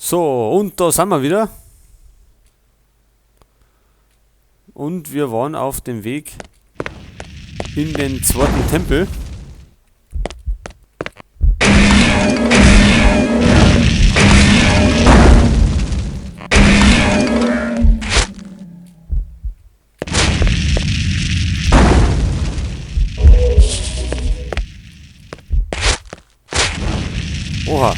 So, und da sind wir wieder. Und wir waren auf dem Weg in den zweiten Tempel. Oha.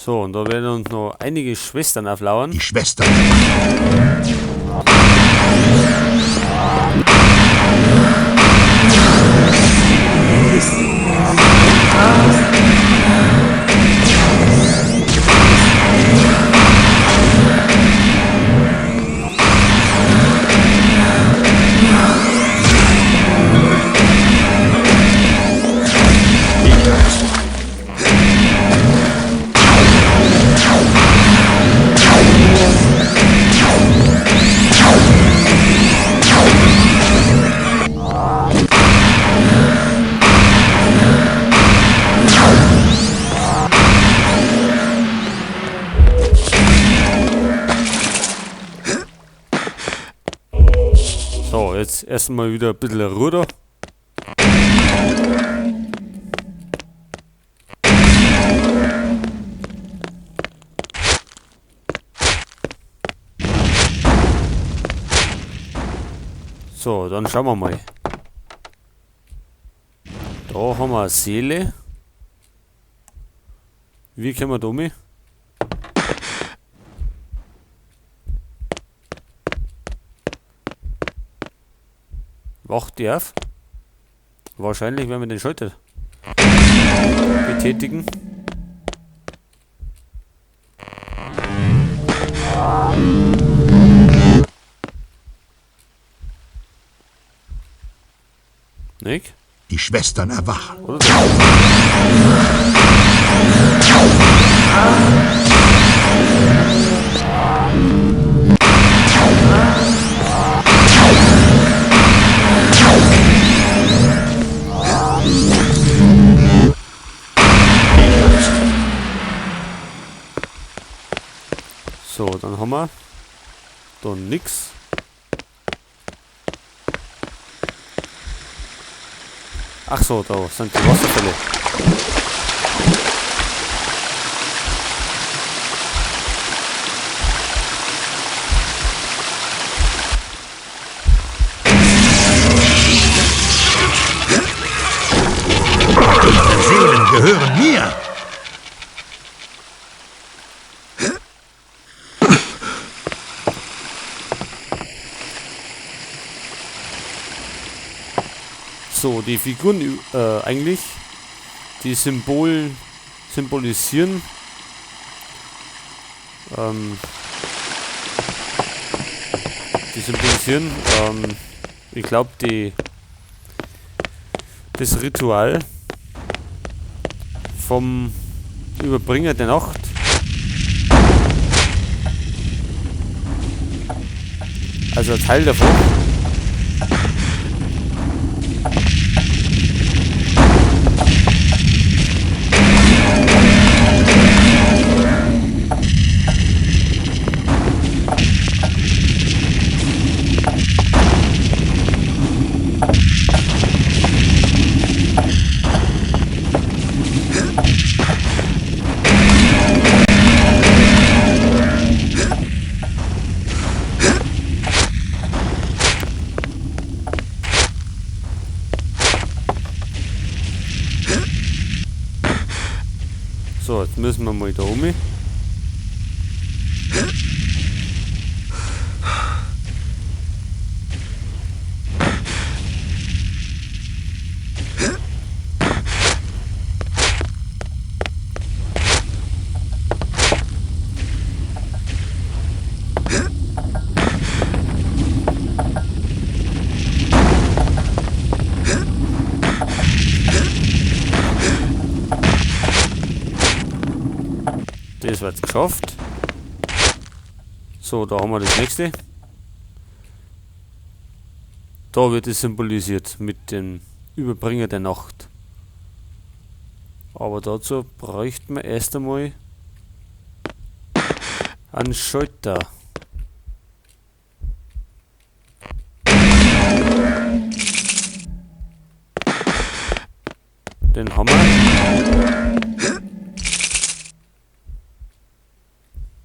So, und da werden uns noch einige Schwestern auflauern. Die Schwestern. So, jetzt erstmal wieder ein bisschen Ruder. So, dann schauen wir mal. Da haben wir eine Seele. Wie können wir da um? Wacht die auf? Wahrscheinlich, wenn wir den Schalter betätigen. Nick? Die Schwestern erwachen. Oder so, dann haben wir da nix. Ach so, da sind die Wasserfälle. Die Seelen gehören mir. So, die Figuren eigentlich, die symbolisieren ich glaube das Ritual vom Überbringer der Nacht. Also ein Teil davon. So, jetzt müssen wir mal da um. Das wird geschafft. So, da haben wir das nächste. Da wird es symbolisiert mit dem Überbringer der Nacht. Aber dazu bräuchten wir erst einmal einen Schalter. Den haben wir.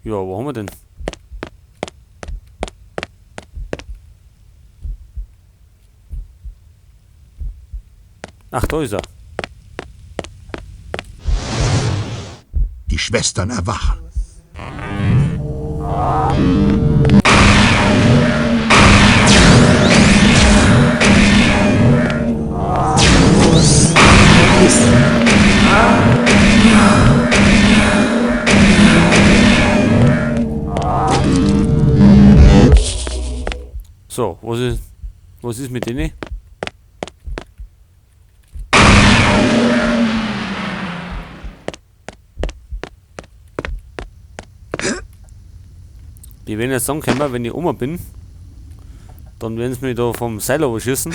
Ja, wo haben wir den? Ach, da ist er. Die Schwestern erwachen. So, was ist mit denen? Die werden jetzt sagen können, wenn ich Oma bin, dann werden sie mich da vom Seil überschießen.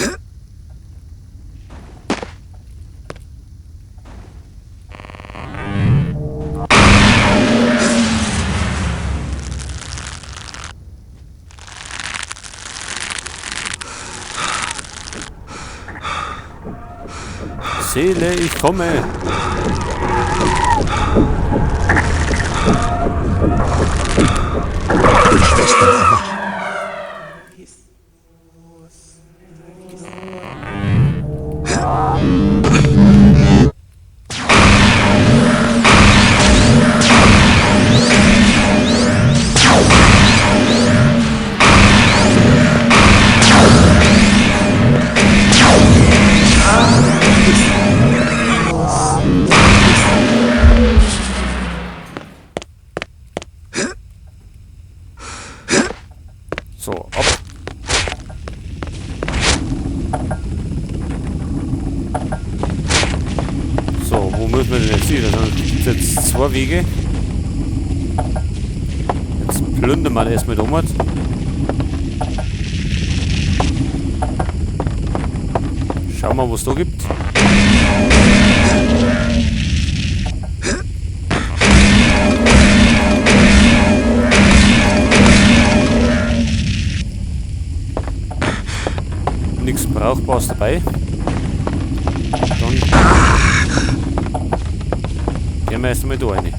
Seele, ich komme! Die Schwestern erwachen. So, ab. So, wo müssen wir denn jetzt hin? Da gibt es jetzt zwei Wege. Jetzt plündern wir erstmal da um. Schauen wir, was es da gibt. Nichts Brauchbares dabei. Dann gehen wir erst einmal da rein.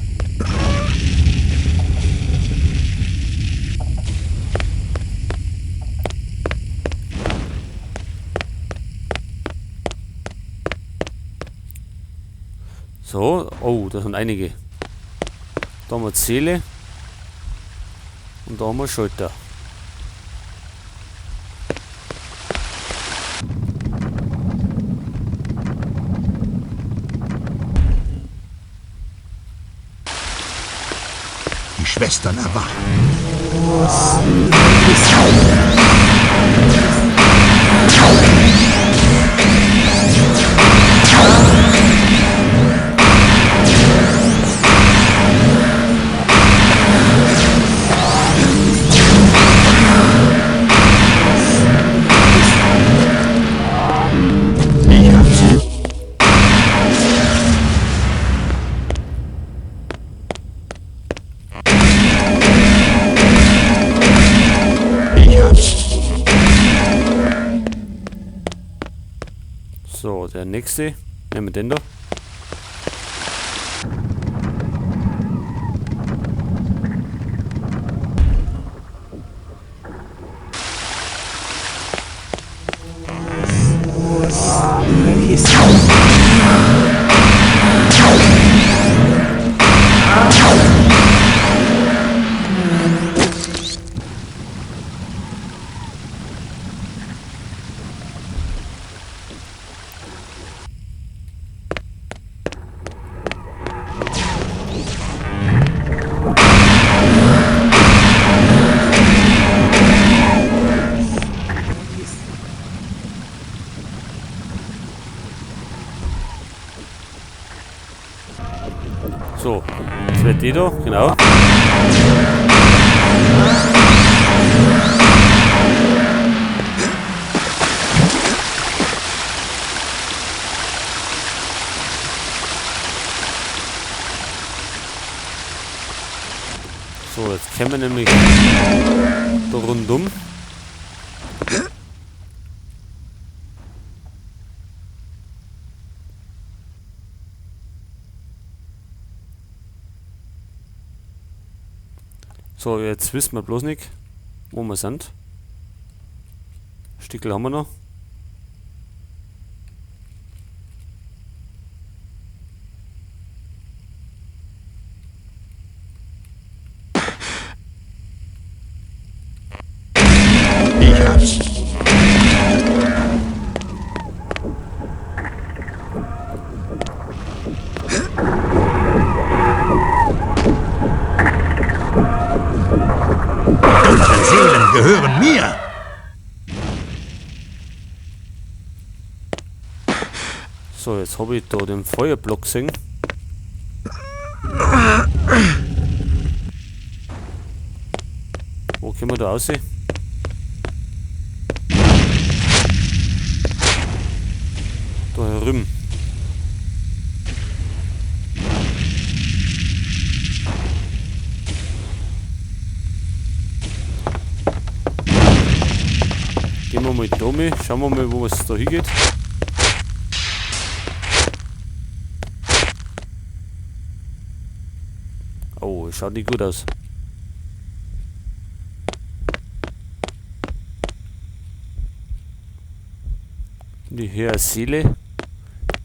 So, oh, da sind einige. Da haben wir die Seele und da haben wir Schalter. Die Schwestern erwachen. Ich hab's. So, der nächste. Nehmen wir den da. So, das wird die da, genau. So, jetzt können wir nämlich da rundum. So, jetzt wissen wir bloß nicht, wo wir sind. Stickel haben wir noch. Ich hab's. Unsere Seelen gehören mir. So, jetzt habe ich da den Feuerblock gesehen. Wo können wir da aussehen? Da herüben. Gehen wir mal da mit, schauen wir mal, wo es da hingeht. Oh, schaut nicht gut aus. Die Herr Seele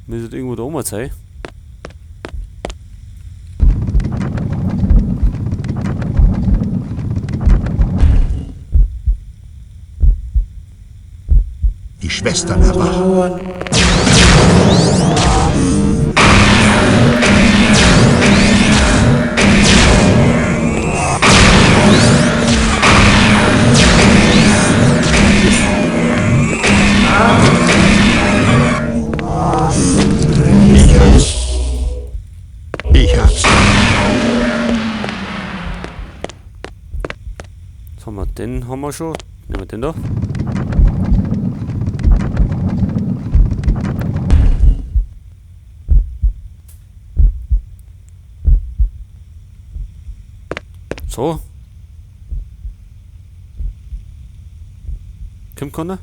müsste irgendwo da oben sein. Die Schwestern erwachen. Ich hab's. Ich hab's. Jetzt haben wir den haben wir schon. Nehmen wir den da. So. Kommt keiner?